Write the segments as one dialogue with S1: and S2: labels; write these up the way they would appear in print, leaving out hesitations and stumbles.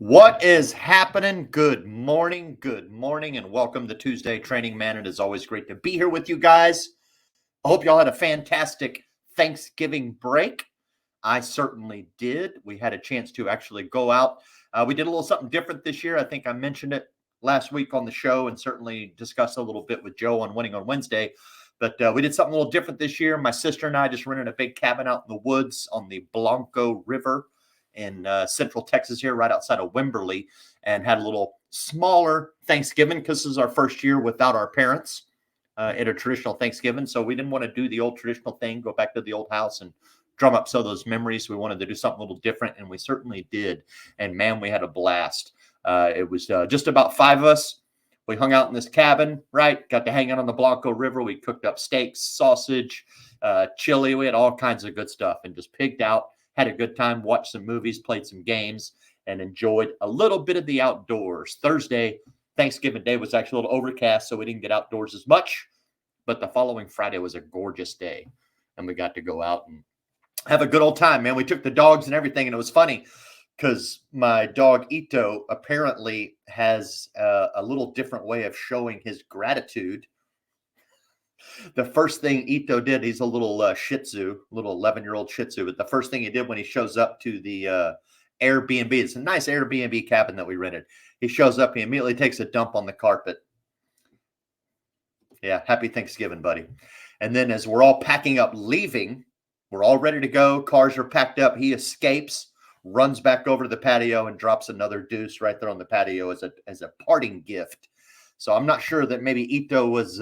S1: What is happening? Good morning, and welcome to Tuesday Training Man. It is always great to be here with you guys. I hope y'all had a fantastic Thanksgiving break. I certainly did. We had a chance to actually go out. We did a little something different this year. I think I mentioned it last week on the show and certainly discussed a little bit with Joe on Winning on Wednesday. But we did something a little different this year. My sister and I just rented a big cabin out in the woods on the Blanco River in central Texas here, right outside of Wimberley, and had a little smaller Thanksgiving because this is our first year without our parents at a traditional Thanksgiving. So we didn't want to do the old traditional thing, go back to the old house and drum up some of those memories. We wanted to do something a little different, and we certainly did. And man, we had a blast. It was just about five of us. We hung out in this cabin, right? Got to hang out on the Blanco River. We cooked up steaks, sausage, chili. We had all kinds of good stuff and just pigged out, had a good time, watched some movies, played some games, and enjoyed a little bit of the outdoors. Thursday, Thanksgiving Day, was actually a little overcast, so we didn't get outdoors as much. But the following Friday was a gorgeous day, and we got to go out and have a good old time, man. We took the dogs and everything, and it was funny because my dog Ito apparently has a little different way of showing his gratitude. The first thing Ito did, he's a little Shih Tzu, little 11-year-old Shih Tzu, but the first thing he did when he shows up to the Airbnb, it's a nice Airbnb cabin that we rented. He shows up, he immediately takes a dump on the carpet. Yeah, happy Thanksgiving, buddy. And then as we're all packing up, leaving, we're all ready to go. Cars are packed up. He escapes, runs back over to the patio, and drops another deuce right there on the patio as a parting gift. So I'm not sure that maybe Ito was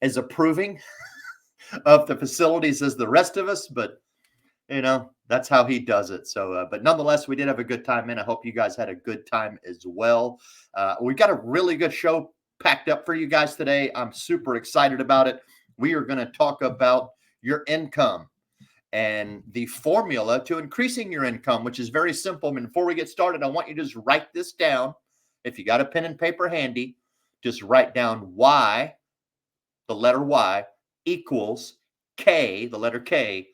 S1: as approving of the facilities as the rest of us, but that's how he does it. So, but nonetheless, we did have a good time, and I hope you guys had a good time as well. We got a really good show packed up for you guys today. I'm super excited about it. We are going to talk about your income and the formula to increasing your income, which is very simple. And before we get started, I want you to just write this down. If you got a pen and paper handy, just write down Y, the letter Y, equals K, the letter K,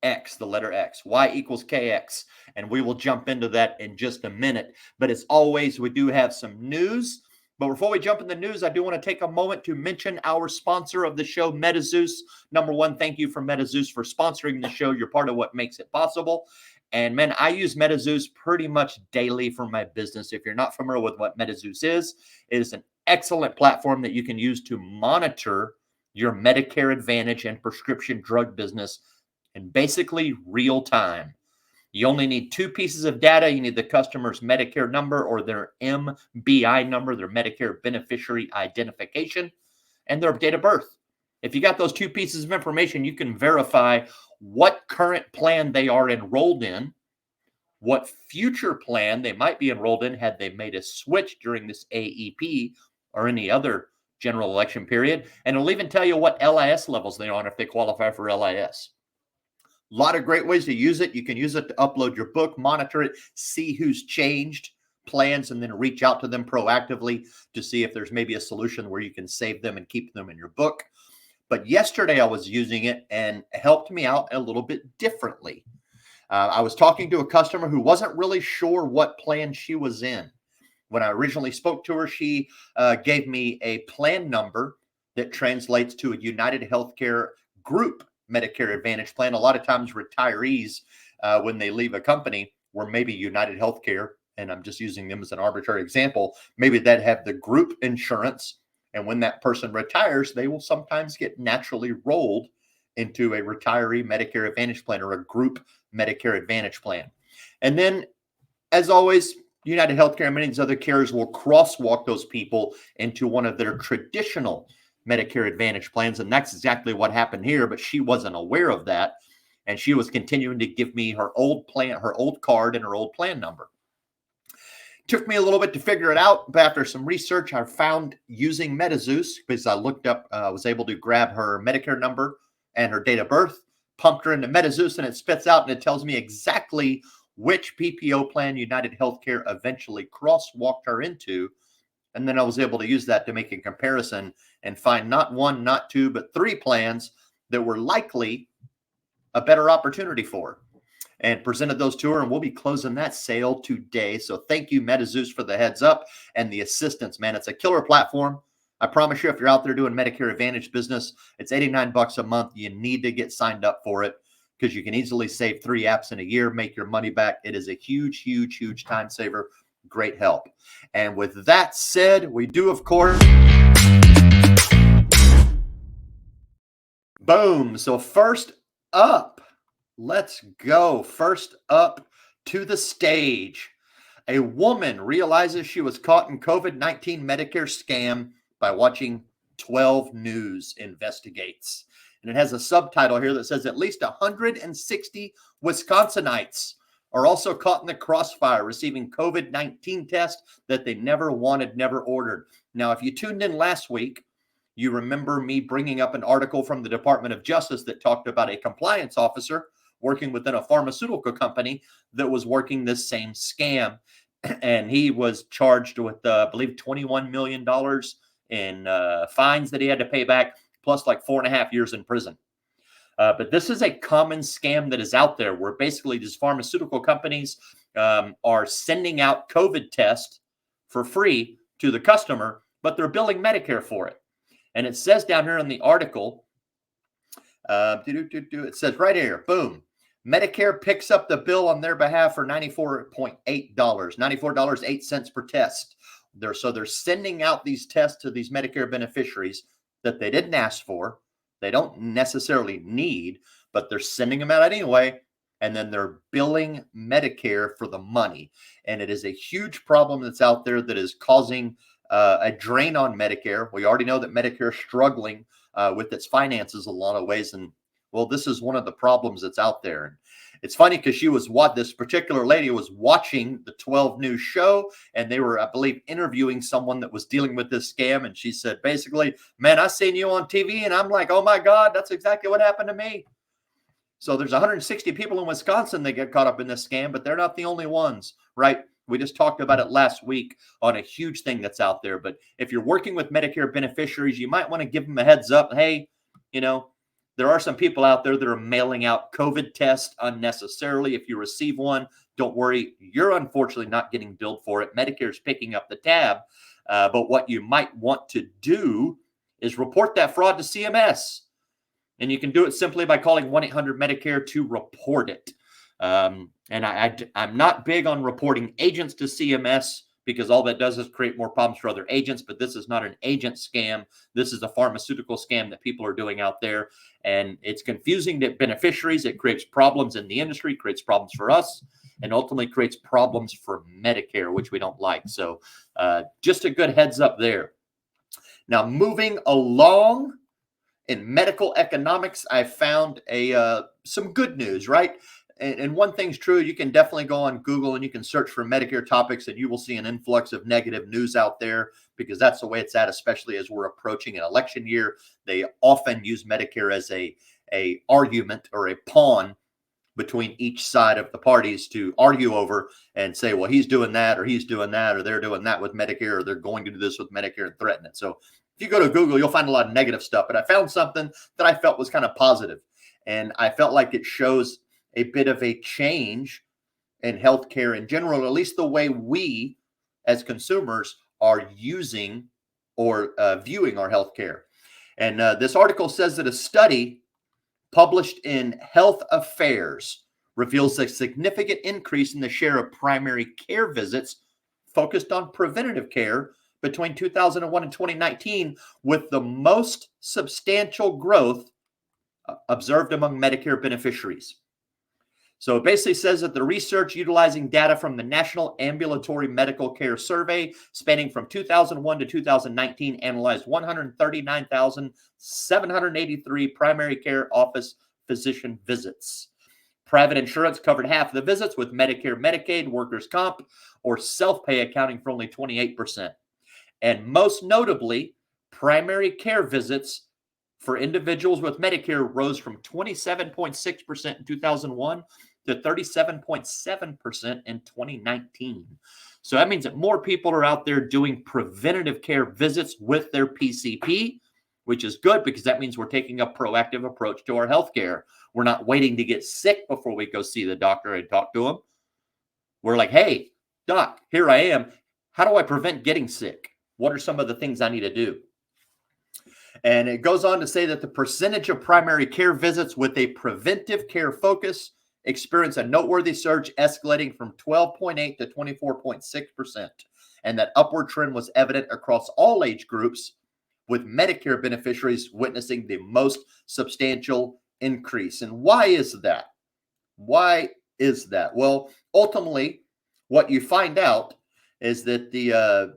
S1: X, the letter X. Y equals KX. And we will jump into that in just a minute. But as always, we do have some news. But before we jump in the news, I do want to take a moment to mention our sponsor of the show, MetaZeus. Number one, thank you for MetaZeus for sponsoring the show. You're part of what makes it possible. And man, I use MetaZeus pretty much daily for my business. If you're not familiar with what MetaZeus is, it is an excellent platform that you can use to monitor your Medicare Advantage and prescription drug business in basically real time. You only need two pieces of data. You need the customer's Medicare number or their MBI number, their Medicare Beneficiary Identification, and their date of birth. If you got those two pieces of information, you can verify what current plan they are enrolled in, what future plan they might be enrolled in had they made a switch during this AEP or any other general election period, and it'll even tell you what LIS levels they're on if they qualify for LIS. A lot of great ways to use it. You can use it to upload your book, monitor it, see who's changed plans, and then reach out to them proactively to see if there's maybe a solution where you can save them and keep them in your book. But yesterday I was using it and it helped me out a little bit differently. I was talking to a customer who wasn't really sure what plan she was in. When I originally spoke to her, she gave me a plan number that translates to a United Healthcare group Medicare Advantage plan. A lot of times retirees, when they leave a company where maybe United Healthcare, and I'm just using them as an arbitrary example, maybe they'd have the group insurance. And when that person retires, they will sometimes get naturally rolled into a retiree Medicare Advantage plan or a group Medicare Advantage plan. And then, as always, United Healthcare and many of these other carriers will crosswalk those people into one of their traditional Medicare Advantage plans. And that's exactly what happened here, but she wasn't aware of that. And she was continuing to give me her old plan, her old card, and her old plan number. Took me a little bit to figure it out, but after some research, I found using MetaZeus, because I looked up, was able to grab her Medicare number and her date of birth, pumped her into MetaZeus, and it spits out and it tells me exactly which PPO plan United Healthcare eventually crosswalked her into. And then I was able to use that to make a comparison and find not one, not two, but three plans that were likely a better opportunity for her. and presented those to her, and we'll be closing that sale today. So thank you, MetaZeus, for the heads up and the assistance, man. It's a killer platform. I promise you, if you're out there doing Medicare Advantage business, it's $89 a month. You need to get signed up for it because you can easily save 3 apps in a year, make your money back. It is a huge, huge, huge time saver. Great help. And with that said, we do, of course, boom. So first up, let's go. First up to the stage. A woman realizes she was caught in COVID-19 Medicare scam by watching 12 News investigates. And it has a subtitle here that says at least 160 Wisconsinites are also caught in the crossfire receiving COVID-19 tests that they never wanted, never ordered. Now, if you tuned in last week, you remember me bringing up an article from the Department of Justice that talked about a compliance officer working within a pharmaceutical company that was working this same scam. And he was charged with, I believe, $21 million in fines that he had to pay back, plus like 4.5 years in prison. But this is a common scam that is out there where basically these pharmaceutical companies are sending out COVID tests for free to the customer, but they're billing Medicare for it. And it says down here in the article, it says right here, boom, Medicare picks up the bill on their behalf for $94.8, $94.08 per test. So they're sending out these tests to these Medicare beneficiaries that they didn't ask for. They don't necessarily need, but they're sending them out anyway. And then they're billing Medicare for the money. And it is a huge problem that's out there that is causing a drain on Medicare. We already know that Medicare is struggling with its finances a lot of ways. And well, this is one of the problems that's out there. And it's funny because this particular lady was watching the 12 News show, and they were, I believe, interviewing someone that was dealing with this scam. And she said, basically, man, I seen you on TV, and I'm like, oh my God, that's exactly what happened to me. So there's 160 people in Wisconsin that get caught up in this scam, but they're not the only ones, right? We just talked about it last week on a huge thing that's out there. But if you're working with Medicare beneficiaries, you might want to give them a heads up. Hey, there are some people out there that are mailing out COVID tests unnecessarily. If you receive one, don't worry. You're unfortunately not getting billed for it. Medicare's picking up the tab. But what you might want to do is report that fraud to CMS. And you can do it simply by calling 1-800-MEDICARE to report it. And I'm not big on reporting agents to CMS because all that does is create more problems for other agents. But this is not an agent scam. This is a pharmaceutical scam that people are doing out there. And it's confusing to beneficiaries. It creates problems in the industry, creates problems for us, and ultimately creates problems for Medicare, which we don't like. So just a good heads up there. Now, moving along in medical economics, I found some good news, right? And one thing's true, you can definitely go on Google and you can search for Medicare topics and you will see an influx of negative news out there because that's the way it's at, especially as we're approaching an election year. They often use Medicare as a argument or a pawn between each side of the parties to argue over and say, well, he's doing that or he's doing that or they're doing that with Medicare or they're going to do this with Medicare and threaten it. So if you go to Google, you'll find a lot of negative stuff. But I found something that I felt was kind of positive. And I felt like it shows a bit of a change in healthcare in general, at least the way we as consumers are using or viewing our healthcare. And this article says that a study published in Health Affairs reveals a significant increase in the share of primary care visits focused on preventative care between 2001 and 2019, with the most substantial growth observed among Medicare beneficiaries. So it basically says that the research utilizing data from the National Ambulatory Medical Care Survey spanning from 2001 to 2019 analyzed 139,783 primary care office physician visits. Private insurance covered half of the visits, with Medicare, Medicaid, workers' comp, or self-pay accounting for only 28%. And most notably, primary care visits for individuals with Medicare rose from 27.6% in 2001 to 37.7% in 2019. So that means that more people are out there doing preventative care visits with their PCP, which is good because that means we're taking a proactive approach to our healthcare. We're not waiting to get sick before we go see the doctor and talk to him. We're like, hey, doc, here I am. How do I prevent getting sick? What are some of the things I need to do? And it goes on to say that the percentage of primary care visits with a preventive care focus experienced a noteworthy surge, escalating from 12.8 to 24.6%. And that upward trend was evident across all age groups, with Medicare beneficiaries witnessing the most substantial increase. And why is that? Why is that? Well, ultimately, what you find out is that the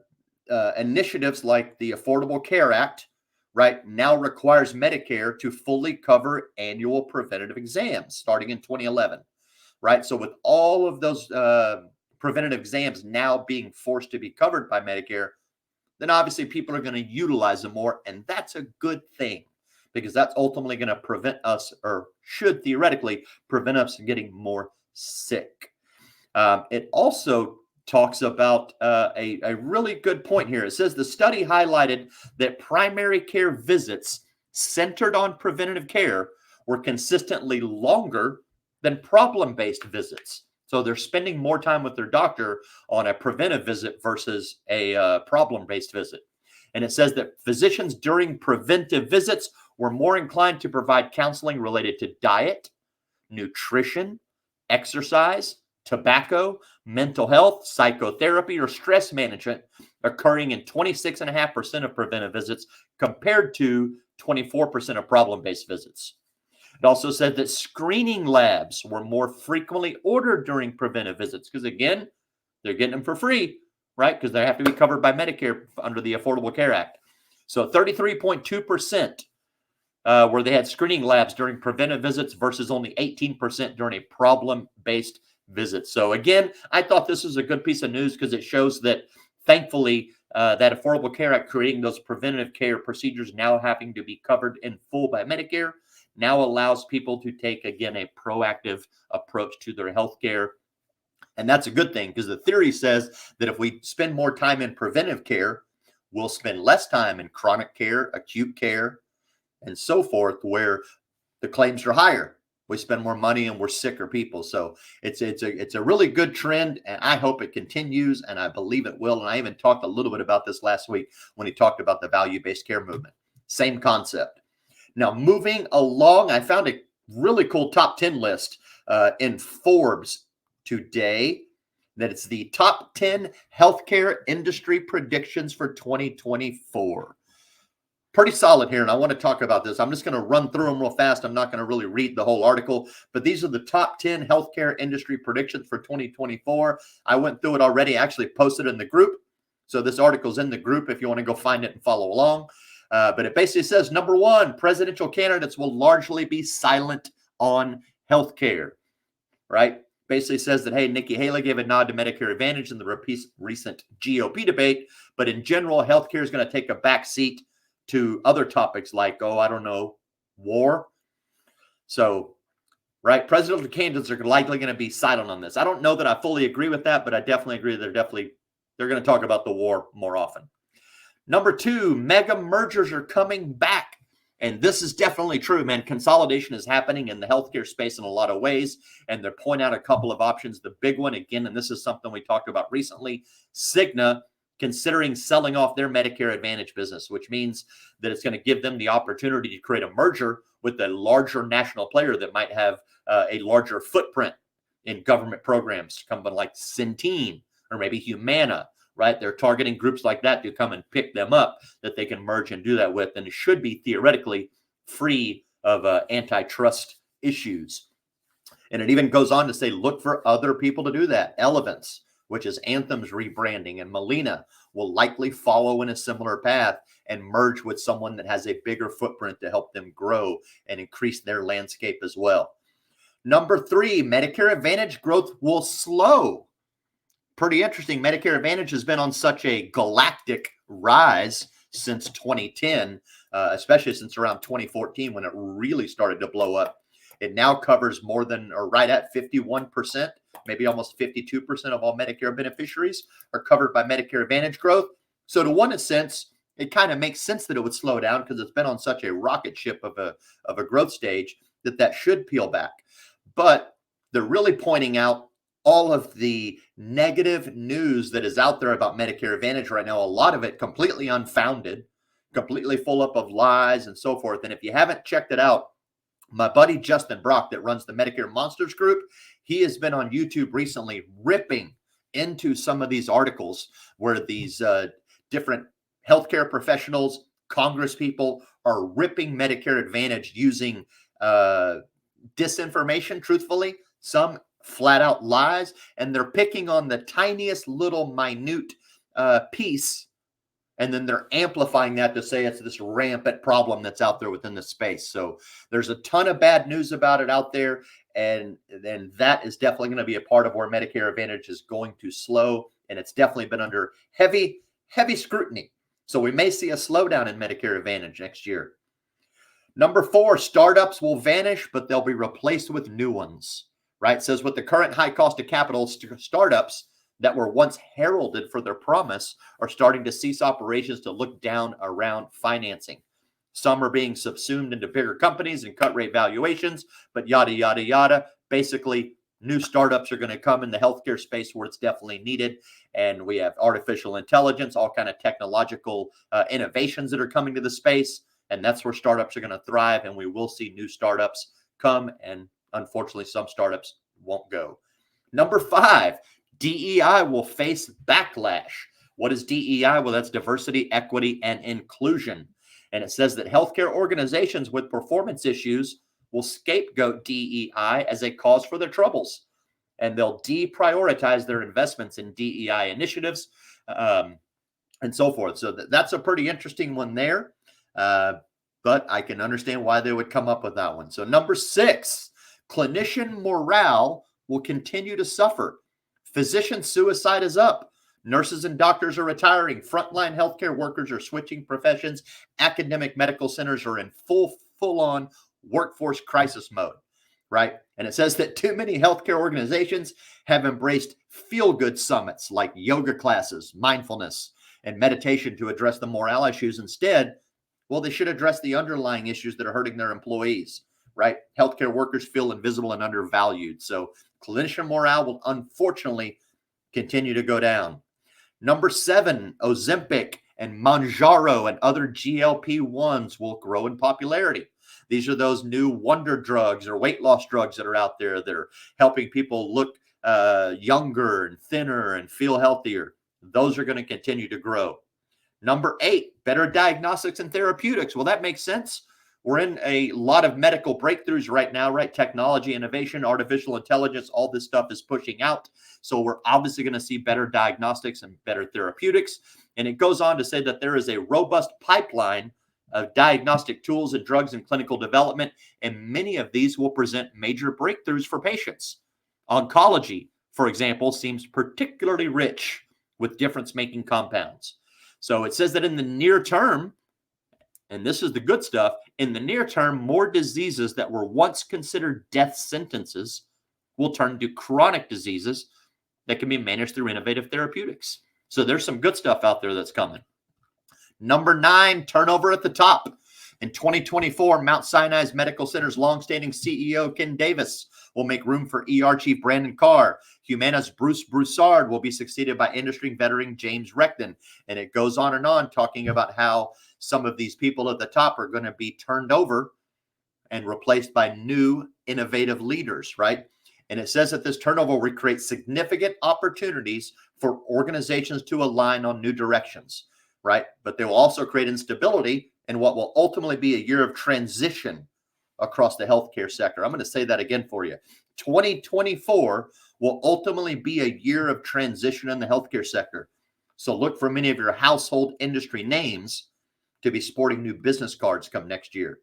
S1: initiatives like the Affordable Care Act, right, now requires Medicare to fully cover annual preventative exams starting in 2011, right? So with all of those preventative exams now being forced to be covered by Medicare, then obviously people are going to utilize them more. And that's a good thing because that's ultimately going to prevent us, or should theoretically prevent us from getting more sick. It also talks about a really good point here. It says the study highlighted that primary care visits centered on preventative care were consistently longer than problem-based visits. So they're spending more time with their doctor on a preventive visit versus a problem-based visit. And it says that physicians during preventive visits were more inclined to provide counseling related to diet, nutrition, exercise, tobacco, mental health, psychotherapy, or stress management, occurring in 26.5% of preventive visits compared to 24% of problem-based visits. It also said that screening labs were more frequently ordered during preventive visits because, again, they're getting them for free, right? Because they have to be covered by Medicare under the Affordable Care Act. So 33.2% where they had screening labs during preventive visits versus only 18% during a problem-based visit. So again, I thought this was a good piece of news because it shows that, thankfully, that Affordable Care Act creating those preventative care procedures now having to be covered in full by Medicare now allows people to take, again, a proactive approach to their health care. And that's a good thing because the theory says that if we spend more time in preventive care, we'll spend less time in chronic care, acute care, and so forth, where the claims are higher. We spend more money and we're sicker people. So it's a really good trend, and I hope it continues, and I believe it will. And I even talked a little bit about this last week when he talked about the value-based care movement. Same concept. Now, moving along, I found a really cool top 10 list in Forbes today. That it's the top 10 healthcare industry predictions for 2024. Pretty solid here, and I want to talk about this. I'm just going to run through them real fast. I'm not going to really read the whole article, but these are the top 10 healthcare industry predictions for 2024. I went through it already, actually posted in the group. So this article's in the group if you want to go find it and follow along. But it basically says, number one, presidential candidates will largely be silent on healthcare, right? Basically says that, hey, Nikki Haley gave a nod to Medicare Advantage in the recent GOP debate, but in general, healthcare is going to take a back seat to other topics like, war. So, right, presidential candidates are likely going to be silent on this. I don't know that I fully agree with that, but I definitely agree they're going to talk about the war more often. Number two, mega mergers are coming back. And this is definitely true, man. Consolidation is happening in the healthcare space in a lot of ways. And they're pointing out a couple of options. The big one, again, and this is something we talked about recently, Cigna considering selling off their Medicare Advantage business, which means that it's going to give them the opportunity to create a merger with a larger national player that might have a larger footprint in government programs, company like Centene or maybe Humana, right? They're targeting groups like that to come and pick them up that they can merge and do that with. And it should be theoretically free of antitrust issues. And it even goes on to say, look for other people to do that. Elevance, which is Anthem's rebranding, and Molina will likely follow in a similar path and merge with someone that has a bigger footprint to help them grow and increase their landscape as well. Number three, Medicare Advantage growth will slow. Pretty interesting. Medicare Advantage has been on such a galactic rise since 2010, especially since around 2014 when it really started to blow up. It now covers more than, or right at 51%, maybe almost 52% of all Medicare beneficiaries are covered by Medicare Advantage growth. So to one sense, it kind of makes sense that it would slow down because it's been on such a rocket ship of a growth stage that should peel back. But they're really pointing out all of the negative news that is out there about Medicare Advantage right now, a lot of it completely unfounded, completely full up of lies and so forth. And if you haven't checked it out, my buddy Justin Brock that runs the Medicare Monsters group, he has been on YouTube recently ripping into some of these articles where these different healthcare professionals, Congress people are ripping Medicare Advantage using disinformation, truthfully, some flat out lies, and they're picking on the tiniest little minute piece, and then they're amplifying that to say it's this rampant problem that's out there within the space. So there's a ton of bad news about it out there, and then that is definitely going to be a part of where Medicare Advantage is going to slow, and it's definitely been under heavy scrutiny. So we may see a slowdown in Medicare Advantage next year. Number 4, startups will vanish, but they'll be replaced with new ones, right? It says with the current high cost of capital, startups that were once heralded for their promise are starting to cease operations to look down around financing. Some are being subsumed into bigger companies and cut rate valuations, but yada, yada, yada. Basically, new startups are going to come in the healthcare space where it's definitely needed. And we have artificial intelligence, all kind of technological innovations that are coming to the space. And that's where startups are going to thrive. And we will see new startups come. And unfortunately, some startups won't go. Number 5, DEI will face backlash. What is DEI? Well, that's diversity, equity, and inclusion. And it says that healthcare organizations with performance issues will scapegoat DEI as a cause for their troubles. And they'll deprioritize their investments in DEI initiatives and so forth. So that's a pretty interesting one there. But I can understand why they would come up with that one. So number 6, clinician morale will continue to suffer. Physician suicide is up. Nurses and doctors are retiring. Frontline healthcare workers are switching professions. Academic medical centers are in full-on workforce crisis mode, right? And it says that too many healthcare organizations have embraced feel-good summits like yoga classes, mindfulness, and meditation to address the morale issues. Instead, well, they should address the underlying issues that are hurting their employees, right? Healthcare workers feel invisible and undervalued. So clinician morale will unfortunately continue to go down. Number 7, Ozempic and Mounjaro and other GLP-1s will grow in popularity. These are those new wonder drugs or weight loss drugs that are out there that are helping people look younger and thinner and feel healthier. Those are going to continue to grow. Number 8, better diagnostics and therapeutics. Well, that makes sense. We're in a lot of medical breakthroughs right now, right? Technology, innovation, artificial intelligence, all this stuff is pushing out. So we're obviously going to see better diagnostics and better therapeutics. And it goes on to say that there is a robust pipeline of diagnostic tools and drugs in clinical development, and many of these will present major breakthroughs for patients. Oncology, for example, seems particularly rich with difference-making compounds. So it says that in the near term, and this is the good stuff, in the near term, more diseases that were once considered death sentences will turn to chronic diseases that can be managed through innovative therapeutics. So there's some good stuff out there that's coming. Number 9, turnover at the top. In 2024, Mount Sinai's Medical Center's longstanding CEO, Ken Davis, will make room for ER Chief Brandon Carr. Humana's Bruce Broussard will be succeeded by industry veteran James Reckton. And it goes on and on, talking about how some of these people at the top are going to be turned over and replaced by new innovative leaders, right? And it says that this turnover will create significant opportunities for organizations to align on new directions, right? But they will also create instability in what will ultimately be a year of transition across the healthcare sector. I'm going to say that again for you. 2024 will ultimately be a year of transition in the healthcare sector. So look for many of your household industry names to be sporting new business cards come next year.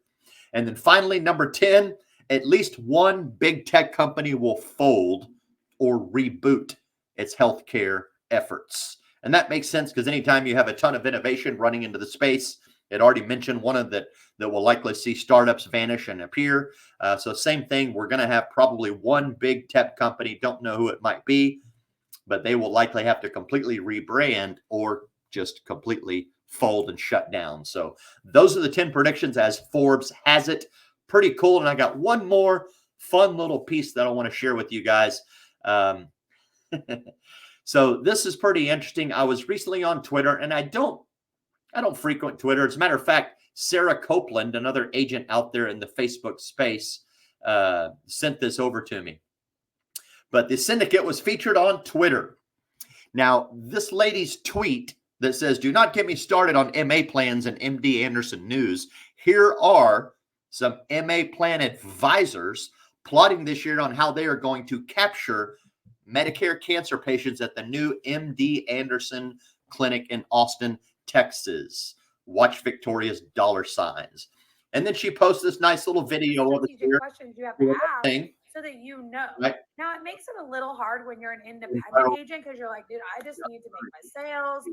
S1: And then finally, number 10, at least one big tech company will fold or reboot its healthcare efforts. And that makes sense because anytime you have a ton of innovation running into the space, it already mentioned one of that will likely see startups vanish and appear. So same thing, we're going to have probably one big tech company, don't know who it might be, but they will likely have to completely rebrand or just completely fold and shut down. So those are the 10 predictions as Forbes has it. Pretty cool. And I got one more fun little piece that I want to share with you guys. So this is pretty interesting. I was recently on Twitter, and I don't frequent Twitter. As a matter of fact, Sarah Copeland, another agent out there in the Facebook space, sent this over to me. But the syndicate was featured on Twitter. Now, this lady's tweet that says, "Do not get me started on MA plans and MD Anderson news. Here are some MA plan advisors plotting this year on how they are going to capture Medicare cancer patients at the new MD Anderson clinic in Austin, Texas. Watch Victoria's dollar signs." And then she posts this nice little video over here.
S2: Questions you have to ask so that you know. Right. Now, it makes it a little hard when you're an independent agent because you're like, dude, I just need to make my sales.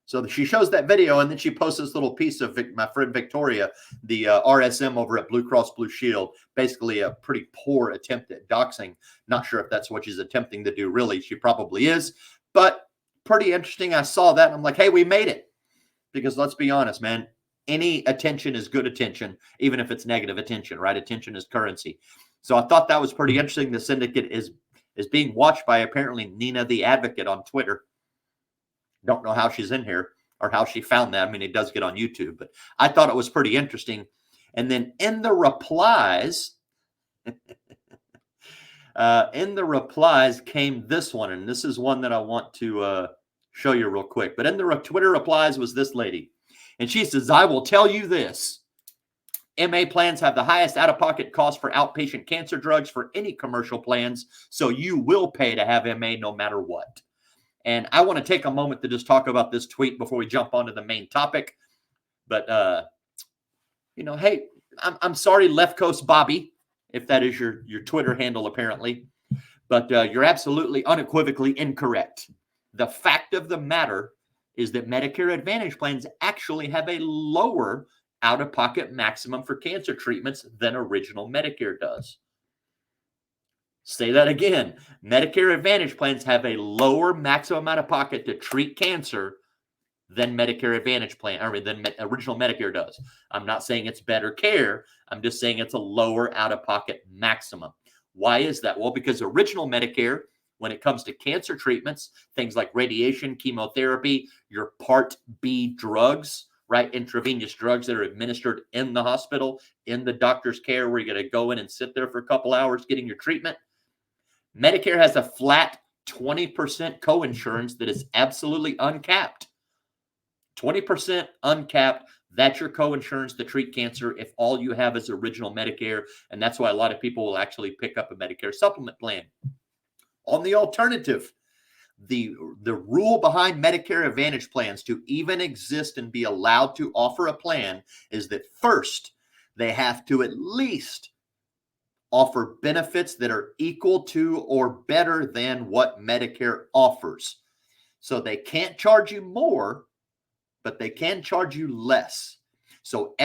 S1: So she shows that video, and then she posts this little piece of my friend Victoria, the RSM over at Blue Cross Blue Shield, basically a pretty poor attempt at doxing. Not sure if that's what she's attempting to do, really. She probably is, but pretty interesting. I saw that, and I'm like, hey, we made it. Because let's be honest, man, any attention is good attention, even if it's negative attention, right? Attention is currency. So I thought that was pretty interesting. The syndicate is being watched by apparently Nina the Advocate on Twitter. Don't know how she's in here or how she found that. I mean, it does get on YouTube, but I thought it was pretty interesting. And then in the replies, came this one, and this is one that I want to show you real quick. But in the Twitter replies was this lady, and she says, "I will tell you this. MA plans have the highest out-of-pocket cost for outpatient cancer drugs for any commercial plans, so you will pay to have MA no matter what." And I want to take a moment to just talk about this tweet before we jump onto the main topic. But, hey, I'm sorry, Left Coast Bobby, if that is your Twitter handle, apparently. But you're absolutely unequivocally incorrect. The fact of the matter is that Medicare Advantage plans actually have a lower out-of-pocket maximum for cancer treatments than original Medicare does. Say that again. Medicare Advantage plans have a lower maximum out-of-pocket to treat cancer than Medicare Advantage plan, or than original Medicare does. I'm not saying it's better care. I'm just saying it's a lower out-of-pocket maximum. Why is that? Well, because original Medicare, when it comes to cancer treatments, things like radiation, chemotherapy, your Part B drugs, right? Intravenous drugs that are administered in the hospital, in the doctor's care, where you're going to go in and sit there for a couple hours getting your treatment. Medicare has a flat 20% coinsurance that is absolutely uncapped. 20% uncapped. That's your coinsurance to treat cancer if all you have is original Medicare. And that's why a lot of people will actually pick up a Medicare supplement plan. On the alternative, the rule behind Medicare Advantage plans to even exist and be allowed to offer a plan is that first, they have to at least offer benefits that are equal to or better than what Medicare offers. So they can't charge you more, but they can charge you less. So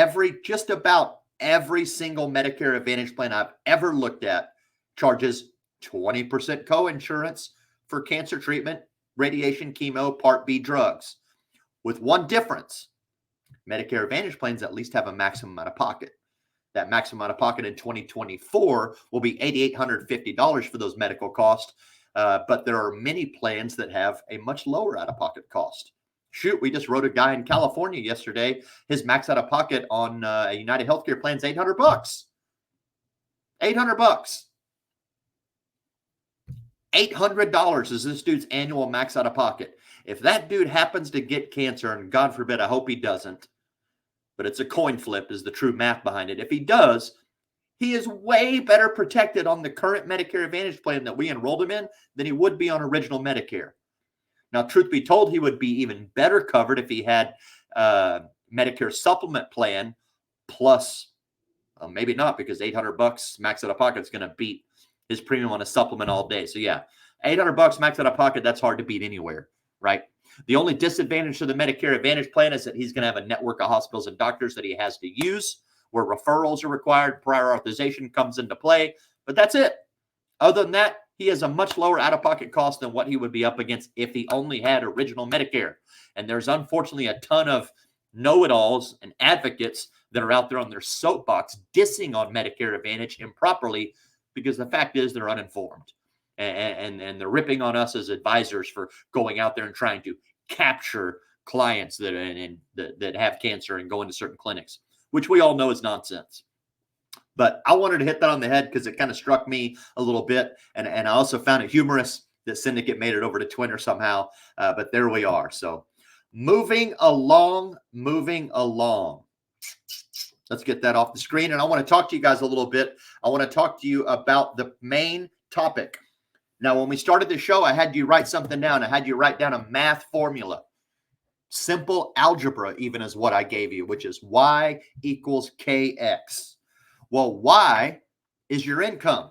S1: just about every single Medicare Advantage plan I've ever looked at charges 20% coinsurance for cancer treatment, radiation, chemo, Part B drugs. With one difference, Medicare Advantage plans at least have a maximum out of pocket. That maximum out of pocket in 2024 will be $8,850 for those medical costs. But there are many plans that have a much lower out-of-pocket cost. Shoot, we just wrote a guy in California yesterday. His max out-of-pocket on a United Healthcare plan is $800. $800. $800 is this dude's annual max out-of-pocket. If that dude happens to get cancer, and God forbid, I hope he doesn't, but it's a coin flip is the true math behind it. If he does, he is way better protected on the current Medicare Advantage plan that we enrolled him in than he would be on original Medicare. Now, truth be told, he would be even better covered if he had Medicare supplement plan plus, maybe not, because $800 max out of pocket is going to beat his premium on a supplement all day. So yeah, $800 max out of pocket, that's hard to beat anywhere, right? The only disadvantage to the Medicare Advantage plan is that he's going to have a network of hospitals and doctors that he has to use, where referrals are required, prior authorization comes into play, but that's it. Other than that, he has a much lower out-of-pocket cost than what he would be up against if he only had original Medicare. And there's unfortunately a ton of know-it-alls and advocates that are out there on their soapbox dissing on Medicare Advantage improperly because the fact is they're uninformed. And they're ripping on us as advisors for going out there and trying to capture clients that have cancer and go into certain clinics, which we all know is nonsense. But I wanted to hit that on the head because it kind of struck me a little bit. And I also found it humorous that Syndicate made it over to Twitter somehow. But there we are. So moving along. Let's get that off the screen. And I want to talk to you guys a little bit. I want to talk to you about the main topic. Now, when we started the show, I had you write something down. I had you write down a math formula. Simple algebra even is what I gave you, which is y equals kx. Well, y is your income.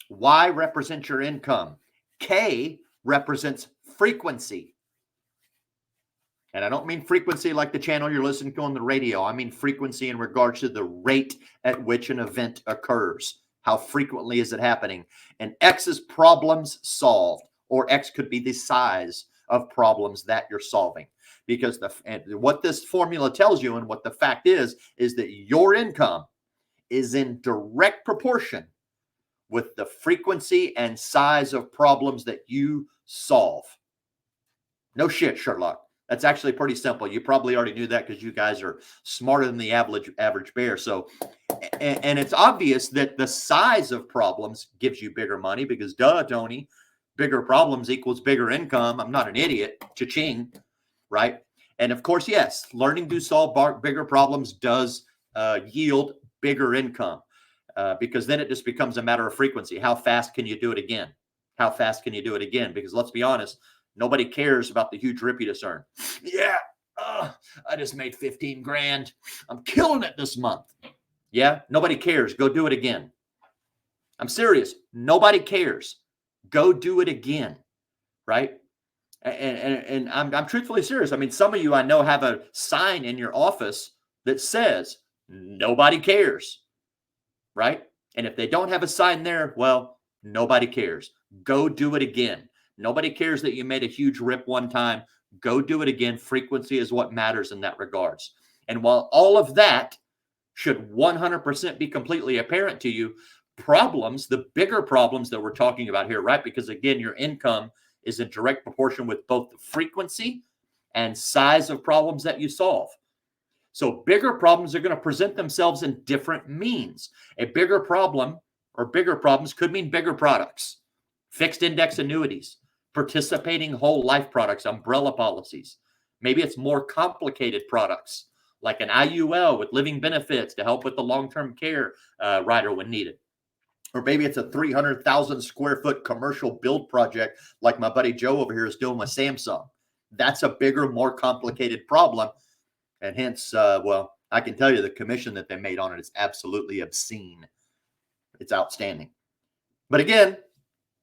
S1: Y represents your income. K represents frequency. And I don't mean frequency like the channel you're listening to on the radio. I mean frequency in regards to the rate at which an event occurs. How frequently is it happening? And X is problems solved, or X could be the size of problems that you're solving. Because what this formula tells you and what the fact is that your income is in direct proportion with the frequency and size of problems that you solve. No shit, Sherlock. That's actually pretty simple. You probably already knew that because you guys are smarter than the average bear. So, and it's obvious that the size of problems gives you bigger money because duh, Tony, bigger problems equals bigger income. I'm not an idiot. Cha-ching, right? And of course, yes, learning to solve bigger problems does yield bigger income because then it just becomes a matter of frequency. How fast can you do it again? How fast can you do it again? Because let's be honest, nobody cares about the huge rip you just earned. Yeah, I just made 15 grand. I'm killing it this month. Yeah, nobody cares. Go do it again. I'm serious. Nobody cares. Go do it again, right? And I'm truthfully serious. I mean, some of you I know have a sign in your office that says nobody cares, right? And if they don't have a sign there, well, nobody cares. Go do it again. Nobody cares that you made a huge rip one time. Go do it again. Frequency is what matters in that regards. And while all of that should 100% be completely apparent to you, problems, the bigger problems that we're talking about here, right? Because again, your income is in direct proportion with both the frequency and size of problems that you solve. So bigger problems are going to present themselves in different means. A bigger problem or bigger problems could mean bigger products, fixed index annuities, participating whole life products, umbrella policies. Maybe it's more complicated products like an IUL with living benefits to help with the long-term care rider when needed. Or maybe it's a 300,000 square foot commercial build project like my buddy Joe over here is doing with Samsung. That's a bigger, more complicated problem. And hence, well, I can tell you the commission that they made on it is absolutely obscene. It's outstanding. But again,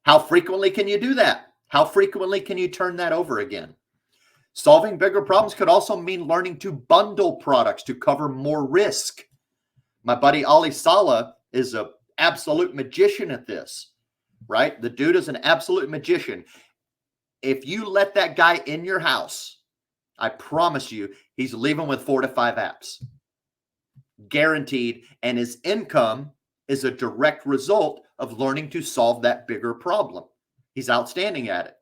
S1: how frequently can you do that? How frequently can you turn that over again? Solving bigger problems could also mean learning to bundle products to cover more risk. My buddy Ali Saleh is an absolute magician at this, right? The dude is an absolute magician. If you let that guy in your house, I promise you, he's leaving with 4 to 5 apps. Guaranteed. And his income is a direct result of learning to solve that bigger problem. He's outstanding at it.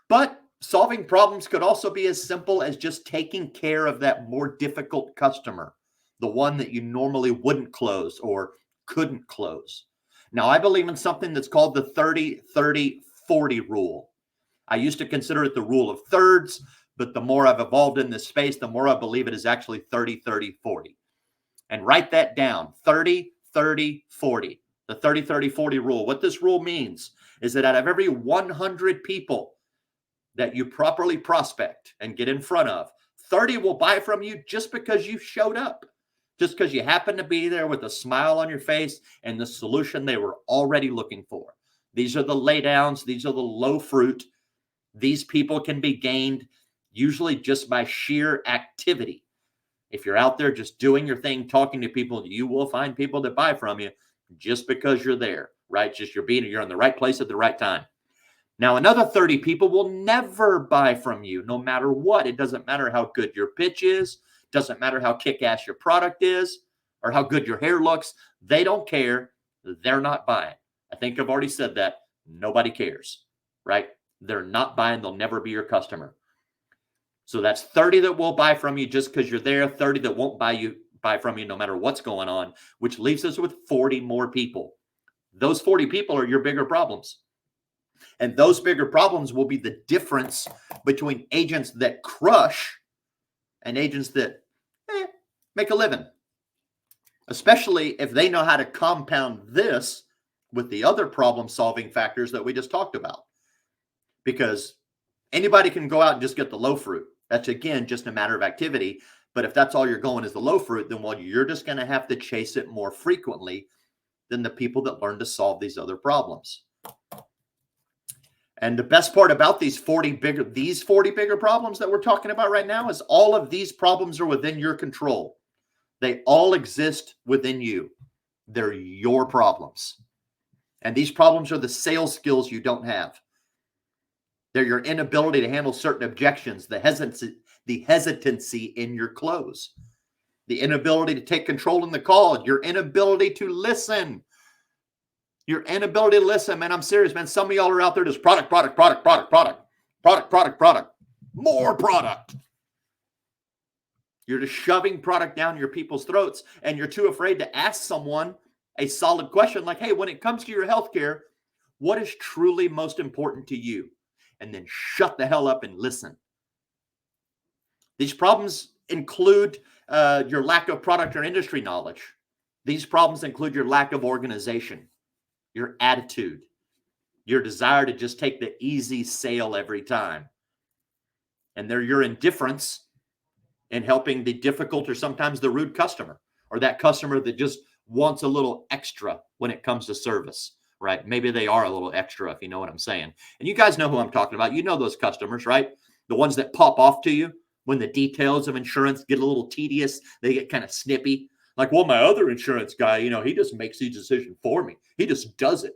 S1: But solving problems could also be as simple as just taking care of that more difficult customer, the one that you normally wouldn't close or couldn't close. Now, I believe in something that's called the 30-30-40 rule. I used to consider it the rule of thirds, but the more I've evolved in this space, the more I believe it is actually 30-30-40. And write that down, 30-30-40, the 30-30-40 rule. What this rule means is that out of every 100 people that you properly prospect and get in front of, 30 will buy from you just because you showed up, just because you happen to be there with a smile on your face and the solution they were already looking for. These are the laydowns. These are the low fruit. These people can be gained usually just by sheer activity. If you're out there just doing your thing, talking to people, you will find people that buy from you. just because you're there, right? Just you're in the right place at the right time. Now, another 30 people will never buy from you, no matter what. It doesn't matter how good your pitch is. Doesn't matter how kick-ass your product is or how good your hair looks. They don't care. They're not buying. I think I've already said that. Nobody cares, right? They're not buying. They'll never be your customer. So that's 30 that will buy from you just because you're there, 30 that won't buy from you no matter what's going on, which leaves us with 40 more people. Those 40 people are your bigger problems. And those bigger problems will be the difference between agents that crush and agents that make a living, especially if they know how to compound this with the other problem-solving factors that we just talked about. Because anybody can go out and just get the low fruit. That's, again, just a matter of activity. But if that's all you're going is the low fruit, then, well, you're just going to have to chase it more frequently than the people that learn to solve these other problems. And the best part about these 40 bigger problems that we're talking about right now is all of these problems are within your control. They all exist within you. They're your problems. And these problems are the sales skills you don't have. They're your inability to handle certain objections, the hesitancy in your close, the inability to take control in the call, your inability to listen. Your inability to listen, man. I'm serious, man. Some of y'all are out there just product, more product. You're just shoving product down your people's throats, and you're too afraid to ask someone a solid question like, hey, when it comes to your healthcare, what is truly most important to you? And then shut the hell up and listen. These problems include your lack of product or industry knowledge. These problems include your lack of organization, your attitude, your desire to just take the easy sale every time. And they're your indifference in helping the difficult or sometimes the rude customer, or that customer that just wants a little extra when it comes to service, right? Maybe they are a little extra, if you know what I'm saying. And you guys know who I'm talking about. You know those customers, right? The ones that pop off to you when the details of insurance get a little tedious. They get kind of snippy. Like, well, my other insurance guy, he just makes the decision for me. He just does it.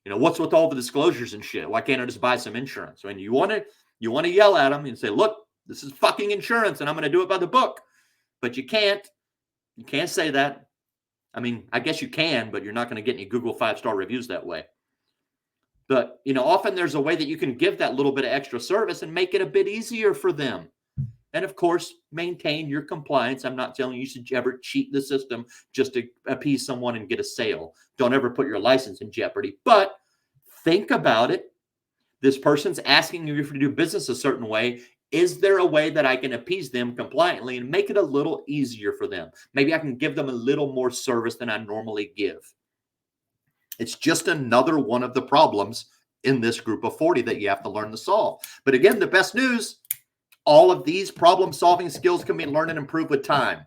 S1: What's with all the disclosures and shit? Why can't I just buy some insurance? I mean, you want to yell at them and say, look, this is fucking insurance and I'm going to do it by the book. But you can't. You can't say that. I mean, I guess you can, but you're not going to get any Google 5-star reviews that way. But, often there's a way that you can give that little bit of extra service and make it a bit easier for them. And, of course, maintain your compliance. I'm not telling you should ever cheat the system just to appease someone and get a sale. Don't ever put your license in jeopardy. But think about it. This person's asking you to do business a certain way. Is there a way that I can appease them compliantly and make it a little easier for them? Maybe I can give them a little more service than I normally give. It's just another one of the problems in this group of 40 that you have to learn to solve. But again, the best news, all of these problem-solving skills can be learned and improved with time.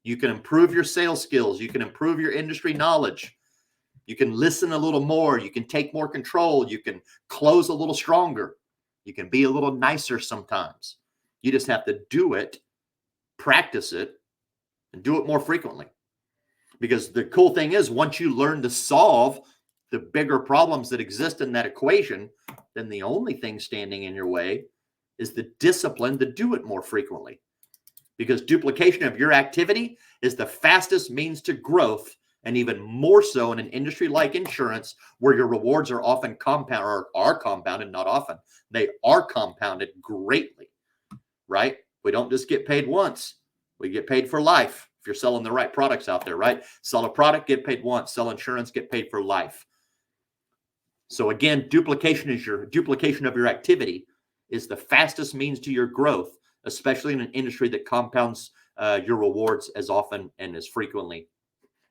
S1: You can improve your sales skills. You can improve your industry knowledge. You can listen a little more. You can take more control. You can close a little stronger. You can be a little nicer sometimes. You just have to do it, practice it, and do it more frequently. Because the cool thing is, once you learn to solve the bigger problems that exist in that equation, then the only thing standing in your way is the discipline to do it more frequently. Because duplication of your activity is the fastest means to growth, and even more so in an industry like insurance, where your rewards are often compounded, not often. They are compounded greatly, right? We don't just get paid once. We get paid for life if you're selling the right products out there, right? Sell a product, get paid once. Sell insurance, get paid for life. So again, duplication of your activity is the fastest means to your growth, especially in an industry that compounds your rewards as often and as frequently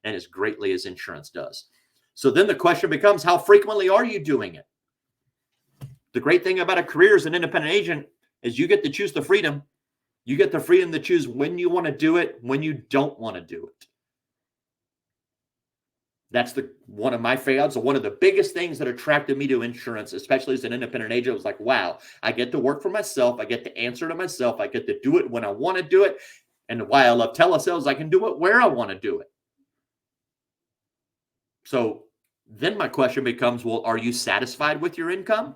S1: and as greatly as insurance does. So then the question becomes, how frequently are you doing it? The great thing about a career as an independent agent is you get to choose the freedom. You get the freedom to choose when you want to do it, when you don't want to do it. That's one of my favorites. One of the biggest things that attracted me to insurance, especially as an independent agent, was like, wow, I get to work for myself. I get to answer to myself. I get to do it when I want to do it. And why I love telesales, I can do it where I want to do it. So then my question becomes, well, are you satisfied with your income?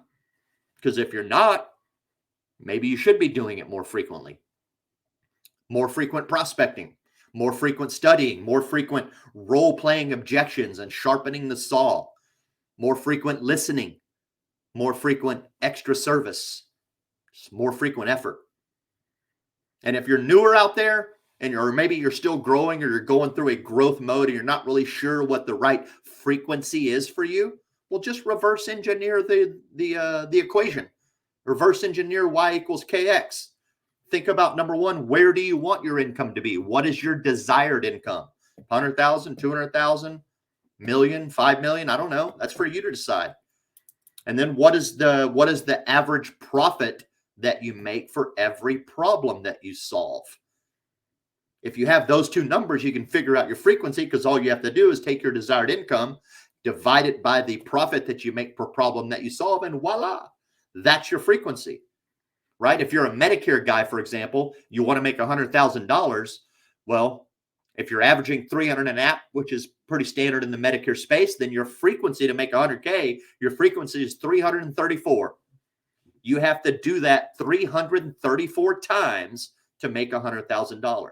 S1: Because if you're not, maybe you should be doing it more frequently. More frequent prospecting, more frequent studying, more frequent role-playing objections and sharpening the saw, more frequent listening, more frequent extra service, more frequent effort. And if you're newer out there, or maybe you're still growing, or you're going through a growth mode and you're not really sure what the right frequency is for you, well, just reverse engineer the equation. Reverse engineer y equals kx. Think about, number one, where do you want your income to be? What is your desired income? 100,000, 200,000, million, 5 million? I don't know. That's for you to decide. And then what is the average profit that you make for every problem that you solve? If you have those two numbers, you can figure out your frequency, because all you have to do is take your desired income, divide it by the profit that you make per problem that you solve, and voila, that's your frequency, right? If you're a Medicare guy, for example, you want to make $100,000. Well, if you're averaging 300 an app, which is pretty standard in the Medicare space, then your frequency to make 100K, your frequency is 334. You have to do that 334 times to make $100,000.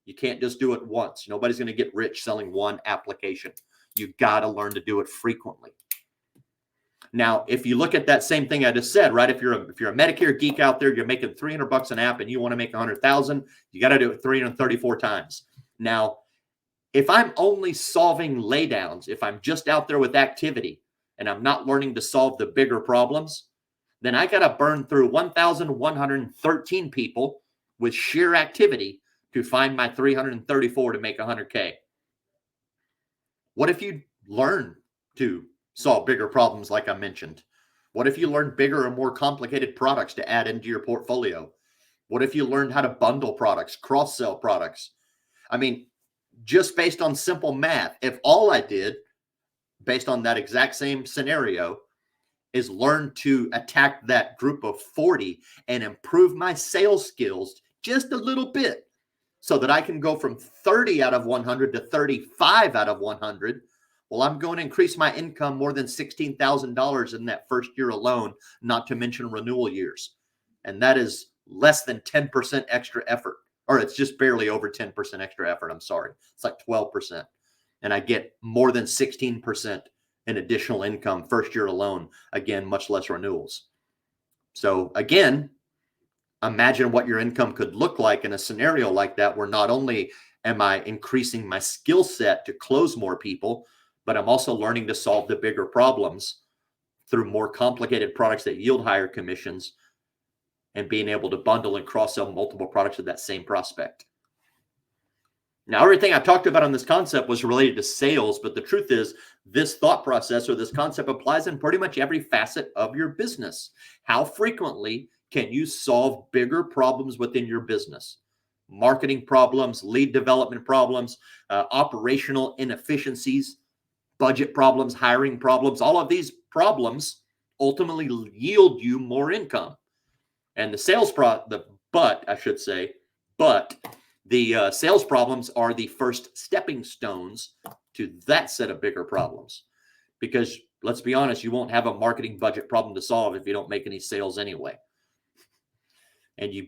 S1: You can't just do it once. Nobody's going to get rich selling one application. You got to learn to do it frequently. Now, if you look at that same thing I just said, right? If you're a Medicare geek out there, you're making $300 an app and you want to make 100,000, you got to do it 334 times. Now, if I'm only solving laydowns, if I'm just out there with activity and I'm not learning to solve the bigger problems, then I got to burn through 1,113 people with sheer activity to find my 334 to make 100K. What if you learn to solve bigger problems like I mentioned? What if you learn bigger and more complicated products to add into your portfolio? What if you learned how to bundle products, cross-sell products? I mean, just based on simple math, if all I did, based on that exact same scenario, is learn to attack that group of 40 and improve my sales skills just a little bit, so that I can go from 30 out of 100 to 35 out of 100, well, I'm going to increase my income more than $16,000 in that first year alone, not to mention renewal years. And that is less than 10% extra effort, or it's just barely over 10% extra effort. I'm sorry. It's like 12%. And I get more than 16% in additional income first year alone. Again, much less renewals. So again, imagine what your income could look like in a scenario like that, where not only am I increasing my skill set to close more people, but I'm also learning to solve the bigger problems through more complicated products that yield higher commissions, and being able to bundle and cross-sell multiple products with that same prospect. Now, everything I talked about on this concept was related to sales, but the truth is this thought process, or this concept, applies in pretty much every facet of your business. How frequently can you solve bigger problems within your business? Marketing problems, lead development problems, operational inefficiencies, budget problems, hiring problems. All of these problems ultimately yield you more income. And the sales sales problems are the first stepping stones to that set of bigger problems. Because let's be honest, you won't have a marketing budget problem to solve if you don't make any sales anyway. And you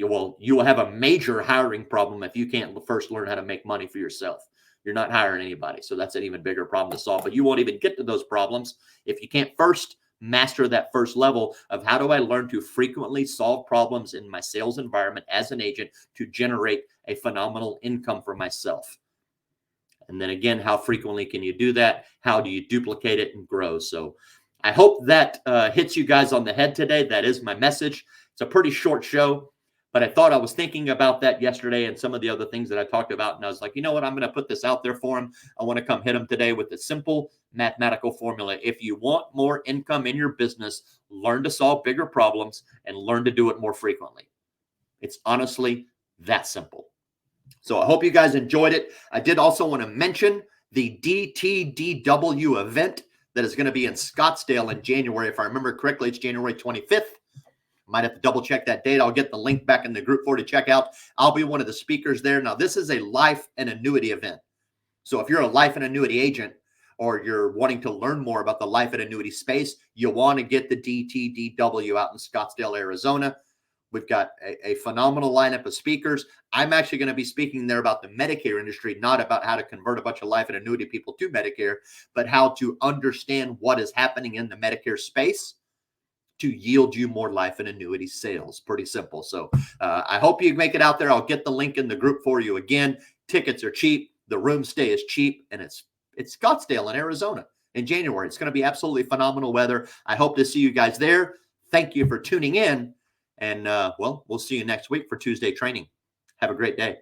S1: will have a major hiring problem if you can't first learn how to make money for yourself. You're not hiring anybody. So that's an even bigger problem to solve. But you won't even get to those problems if you can't first master that first level of how do I learn to frequently solve problems in my sales environment as an agent to generate a phenomenal income for myself. And then again, how frequently can you do that? How do you duplicate it and grow? So I hope that hits you guys on the head today. That is my message. It's a pretty short show, but I thought I was thinking about that yesterday and some of the other things that I talked about. And I was like, you know what? I'm going to put this out there for them. I want to come hit them today with a simple mathematical formula. If you want more income in your business, learn to solve bigger problems and learn to do it more frequently. It's honestly that simple. So I hope you guys enjoyed it. I did also want to mention the DTDW event that is going to be in Scottsdale in January. If I remember correctly, it's January 25th. Might have to double check that date. I'll get the link back in the group for you to check out. I'll be one of the speakers there. Now, this is a life and annuity event. So if you're a life and annuity agent, or you're wanting to learn more about the life and annuity space, you want to get the DTDW out in Scottsdale, Arizona. We've got a phenomenal lineup of speakers. I'm actually going to be speaking there about the Medicare industry, not about how to convert a bunch of life and annuity people to Medicare, but how to understand what is happening in the Medicare space to yield you more life and annuity sales. Pretty simple. So I hope you make it out there. I'll get the link in the group for you. Again, tickets are cheap. The room stay is cheap, and it's Scottsdale in Arizona in January. It's going to be absolutely phenomenal weather. I hope to see you guys there. Thank you for tuning in. And, well, we'll see you next week for Tuesday training. Have a great day.